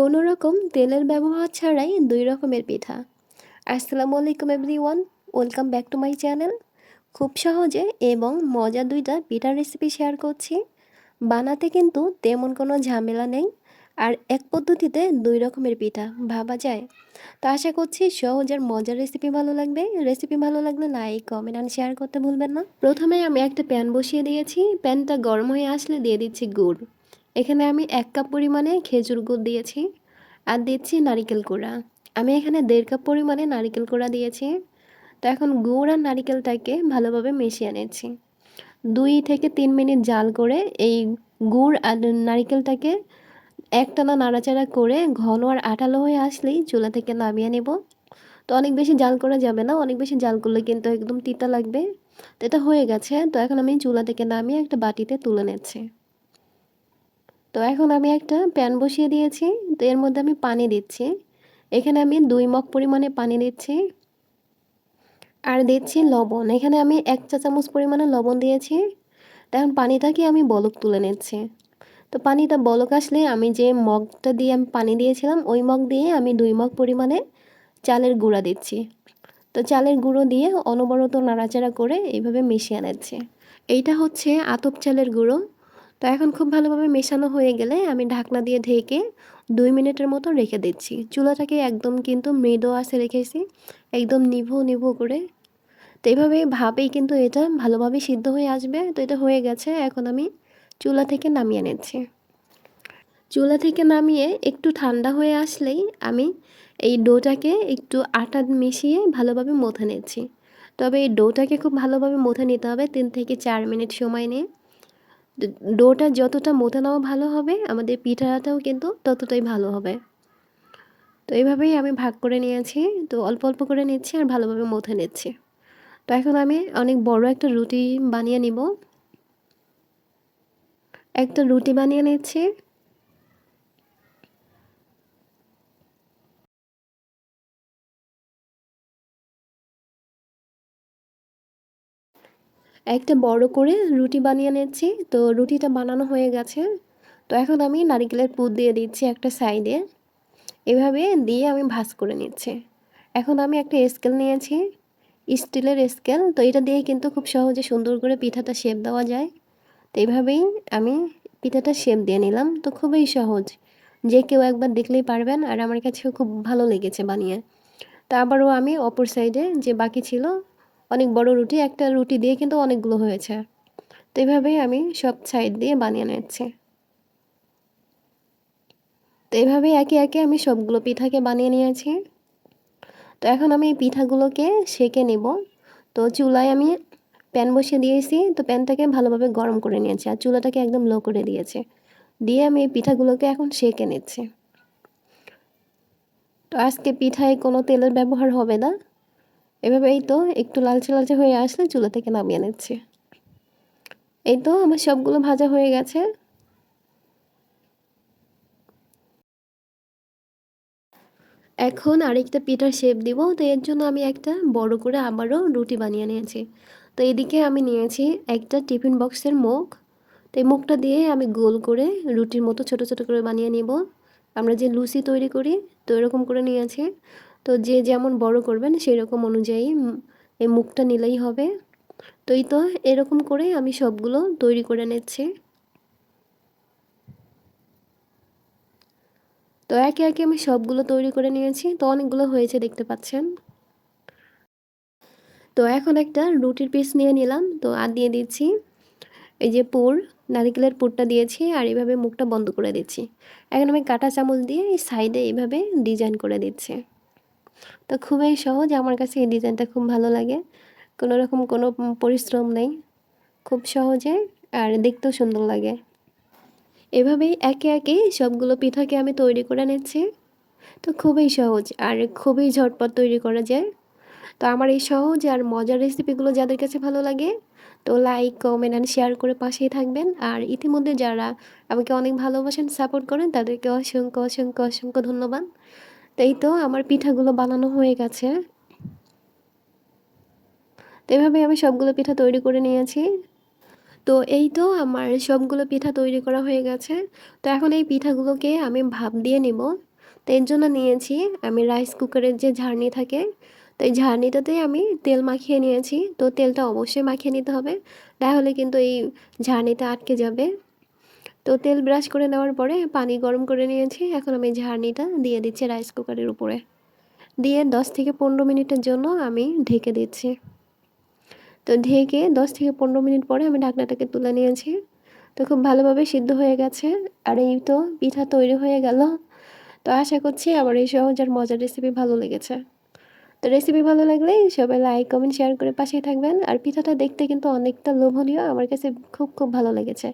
কোনো রকম তেলের ব্যবহার ছাড়াই ২ রকমের পিঠা। আসসালামু আলাইকুম everyone, welcome back to my channel. খুব সহজে এবং মজার ২ টা পিঠার রেসিপি শেয়ার করছি। বানাতে কিন্তু তেমন কোনো ঝামেলা নেই। আর এক পদ্ধতিতে ২ রকমের পিঠা ভাবা যায়। তো আশা করছি সহজ আর মজার রেসিপি ভালো লাগবে। রেসিপি ভালো লাগলে লাইক, কমেন্ট আর শেয়ার করতে ভুলবেন না। প্রথমে আমি একটা প্যান বসিয়ে দিয়েছি। প্যানটা গরম হয়ে আসলে দিয়ে দিচ্ছি গুড়। এখানে আমি ১ কাপ পরিমাণে খেজুর গুড় দিয়েছি আর দিচ্ছি নারিকেল কোড়া। আমি এখানে ১.৫ কাপ পরিমাণে নারিকেল কোড়া দিয়েছি। তো এখন গুড় আর নারিকেলটাকে ভালোভাবে মিশিয়ে নিচ্ছি। ২ থেকে ৩ মিনিট জাল করে এই গুড় আর নারিকেলটাকে একটানা নাড়াচাড়া করে ঘন আর আঠালো হয়ে আসলেই চুলা থেকে নামিয়ে নেব। তো অনেক বেশি জাল করা যাবে না, অনেক বেশি জাল করলে কিন্তু একদম তিতা লাগবে। তো এটা হয়ে গেছে। তো এখন আমি চুলা থেকে নামিয়ে একটা বাটিতে তুলে নিচ্ছি। তো এখন আমি একটা প্যান বসিয়ে দিয়েছি। তো এর মধ্যে আমি পানি দিচ্ছি। এখানে আমি ২ মগ পরিমাণে পানি দিচ্ছি আর দিচ্ছি লবণ। এখানে আমি ১ চা চামচ পরিমাণে লবণ দিয়েছি। তো এখন পানিটাকে আমি বলক তুলে নিচ্ছি। তো পানিটা বলক আসলে আমি যে মগটা দিয়ে আমি পানি দিয়েছিলাম ওই মগ দিয়ে আমি ২ মগ পরিমাণে চালের গুঁড়া দিচ্ছি। তো চালের গুঁড়ো দিয়ে অনবরত নাড়াচাড়া করে এইভাবে মিশিয়ে নিচ্ছি। এইটা হচ্ছে আতপ চালের গুঁড়ো। তো এখন খুব ভালোভাবে মেশানো হয়ে গেলে আমি ঢাকনা দিয়ে ঢেকে ২ মিনিটের মতো রেখে দিচ্ছি। চুলাটাকে একদম কিন্তু মৃদু আঁচে রেখেছি, একদম নিভু নিভু করে। তো এইভাবে ভাবেই কিন্তু এটা ভালোভাবে সিদ্ধ হয়ে আসবে। তো এটা হয়ে গেছে। এখন আমি চুলা থেকে নামিয়ে নিচ্ছি। চুলা থেকে নামিয়ে একটু ঠান্ডা হয়ে আসলেই আমি এই ডোটাকে একটু আটা মিশিয়ে ভালোভাবে মথে নিচ্ছি। তবে এই ডোটাকে খুব ভালোভাবে মথে নিতে হবে ৩ থেকে ৪ মিনিট সময় নিয়ে। ডোটা যতটা মথে নেওয়া ভালো হবে, আমাদের পিঠাটাও কিন্তু ততটাই ভালো হবে। তো এইভাবেই আমি ভাগ করে নিয়েছি। তো অল্প অল্প করে নিচ্ছি আর ভালোভাবে মথে নিচ্ছি। তো এখন আমি অনেক বড় একটা রুটি বানিয়ে নিব। একটা রুটি বানিয়ে নিচ্ছি। একটা বড় করে রুটি বানিয়ে নিচ্ছি। তো রুটিটা বানানো হয়ে গেছে। তো এখন আমি নারিকেলের পুর দিয়ে দিচ্ছি একটা সাইডে। এভাবে দিয়ে আমি ভাঁজ করে নিচ্ছি। এখন আমি একটা স্কেল নিয়েছি, স্টিলের স্কেল। তো এটা দিয়ে কিন্তু খুব সহজে সুন্দর করে পিঠাটা শেপ দেওয়া যায়। তো এইভাবেই আমি পিঠাটা শেপ দিয়ে নিলাম। তো খুবই সহজ, যে কেউ একবার দেখলেই পারবেন। আর আমার কাছেও খুব ভালো লেগেছে বানিয়ে। তো আবারও আমি অপর সাইডে যে বাকি ছিল অনেক বড় রুটি, একটা রুটি দিয়ে কিন্তু অনেকগুলো হয়েছে। তো এইভাবেই আমি সব সাইড দিয়ে বানিয়ে নিচ্ছি। তো এইভাবেই একে একে আমি সবগুলো পিঠাকে বানিয়ে নিয়েছি। তো এখন আমি এই পিঠাগুলোকে সেঁকে নেব। তো চুলায় আমি প্যান বসিয়ে দিয়েছি। তো প্যানটাকে ভালোভাবে গরম করে নিয়েছি আর চুলাটাকে একদম লো করে দিয়েছি। দিয়ে আমি এই পিঠাগুলোকে এখন সেঁকে নিচ্ছি। তো আজকে পিঠায় কোনো তেলের ব্যবহার হবে না। এভাবেই তো একটু লালচে লালচে হয়ে আসলে চুলা থেকে নামিয়ে নিচ্ছি। এই তো আমার সবগুলো ভাজা হয়ে গেছে। এখন আরেকটা পিঠার শেপ দিব। তো এর জন্য আমি একটা বড় করে আবারও রুটি বানিয়ে নিয়েছি। তো এদিকে আমি নিয়েছি একটা টিফিন বক্সের মুখ। তো এই মুখটা দিয়ে আমি গোল করে রুটির মতো ছোট ছোট করে বানিয়ে নিব। আমরা যে লুচি তৈরি করি তো এরকম করে নিয়েছি। তো যে যেমন বড় করবেন সেই রকম অনুযায়ী এই মুখটা নিলেই হবে। তো এই তো এরকম করে আমি সবগুলো তৈরি করে নিচ্ছি। তো একে একে আমি সবগুলো তৈরি করে নিয়েছি। তো অনেকগুলো হয়েছে দেখতে পাচ্ছেন। তো এখন একটা রুটির পিস নিয়ে নিলাম। তো আর দিয়ে দিচ্ছি এই যে পুর, নারকেলের পুরটা দিয়েছি আর এইভাবে মুখটা বন্ধ করে দিচ্ছি। এখন আমি কাঁটা চামচ দিয়ে এই সাইডে এইভাবে ডিজাইন করে দিচ্ছি। তো খুবই সহজ, আমার কাছে এই ডিজাইনটা খুব ভালো লাগে। কোনো রকম কোনো পরিশ্রম নেই, খুব সহজে আর দেখতেও সুন্দর লাগে। এভাবেই একে একে সবগুলো পিঠাকে আমি তৈরি করে নিচ্ছি। তো খুবই সহজ আর খুবই ঝটপট তৈরি করা যায়। তো আমার এই সহজ আর মজার রেসিপিগুলো যাদের কাছে ভালো লাগে তো লাইক, কমেন্ট অ্যান্ড শেয়ার করে পাশেই থাকবেন। আর ইতিমধ্যে যারা আমাকে অনেক ভালোবাসেন, সাপোর্ট করেন তাদেরকে অসংখ্য অসংখ্য অসংখ্য ধন্যবাদ। তো এই তো আমার পিঠাগুলো বানানো হয়ে গেছে। তো এভাবে আমি সবগুলো পিঠা তৈরি করে নিয়েছি। তো এই তো আমার সবগুলো পিঠা তৈরি করা হয়ে গেছে। তো এখন এই পিঠাগুলোকে আমি ভাপ দিয়ে নিব। তো এর জন্য নিয়েছি আমি রাইস কুকারের যে ঝারনি থাকে, তো এই ঝারনিটাতেই আমি তেল মাখিয়ে নিয়েছি। তো তেলটা অবশ্যই মাখিয়ে নিতে হবে, তাহলে কিন্তু এই ঝারনিতে আটকে যাবে। তো তেল ব্রাশ করে নেওয়ার পরে পানি গরম করে নিয়েছি। এখন আমি ঝারনিটা দিয়ে দিচ্ছি রাইস কুকারের উপরে, দিয়ে 10 থেকে 15 মিনিটের জন্য আমি ঢেকে দিচ্ছি। তো ঢেকে 10 থেকে 15 মিনিট পরে আমি ঢাকনাটাকে তুলে নিয়েছি। তো খুব ভালোভাবে সিদ্ধ হয়ে গেছে। আর এই তো পিঠা তৈরি হয়ে গেল। তো আশা করছি আমার এই সহজ আর মজার রেসিপি ভালো লেগেছে। তো রেসিপি ভালো লাগলে সবাই লাইক কমেন্ট শেয়ার করে পাশেই থাকবেন। আর পিঠাটা দেখতে কিন্তু অনেকটা লোভনীয়, আমার কাছে খুব ভালো লেগেছে।